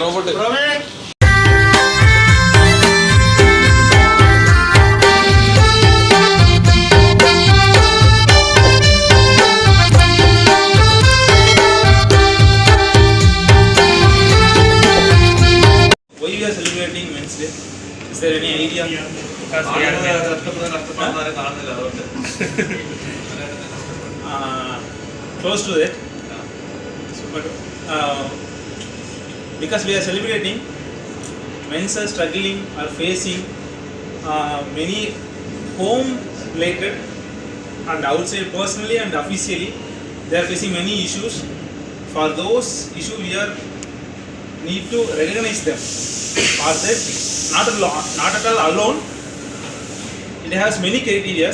Robot Why you are celebrating Men's Day? Is there any idea? Close to that. But, because we are celebrating, men are struggling or facing many home-related and I would say personally and officially, they are facing many issues. For those issues, we are need to recognize them. For that, not at all alone. It has many criteria.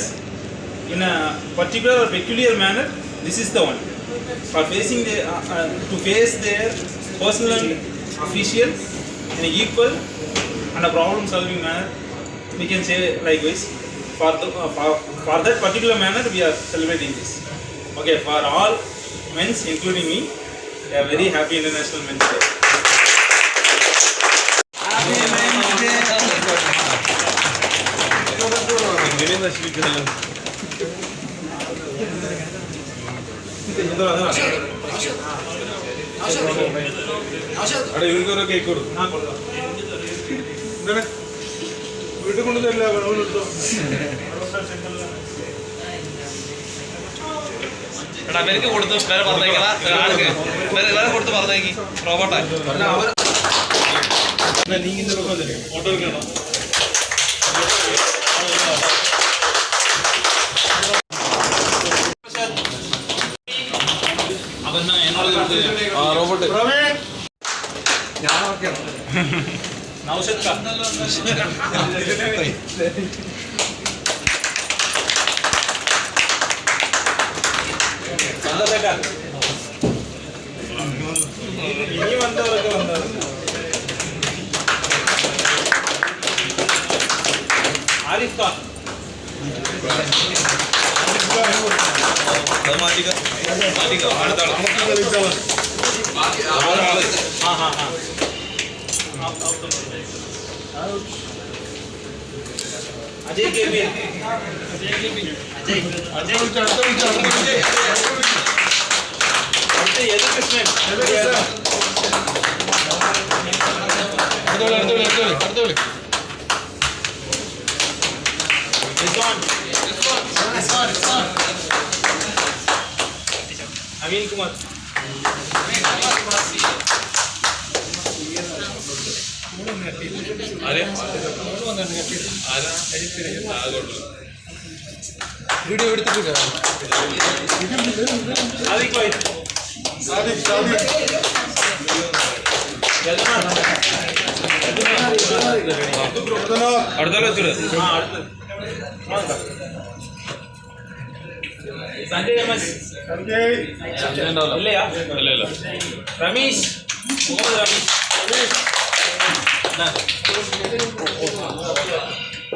In a particular or peculiar manner, this is the one. For facing the, to face their personal and official in an equal and a problem-solving manner, we can say likewise. For that particular manner, we are celebrating this. Okay, for all men, including me, a very happy International Men's Day. ഇവർക്കൊരു cake കൊടുക്കും വീട്ടിൽ കൊണ്ടുതരില്ല പേർക്ക് കൊടുത്തു വേറെ പറഞ്ഞേക്കാം കൊടുത്ത് പറഞ്ഞേക്ക് റോബോട്ടാ auto എടുക്കണോ റോബോട്ട് ഇനി വന്നവരൊക്കെ വന്നത് ആരിഫ് ഖാൻ അജയ് കെ പി യദുകൃഷ്ണൻ അമീൻ കുമാർ വീഡിയോ എടുത്തിട്ടില്ല ആദിക് ഭായ് അടുത്തല്ലോ വെച്ചോളൂ സഞ്ജയ് എം എസ് ഇല്ലയാ രമേശ് മുഹമ്മദ് രമേശ്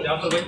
ജാഫർ ഭായ്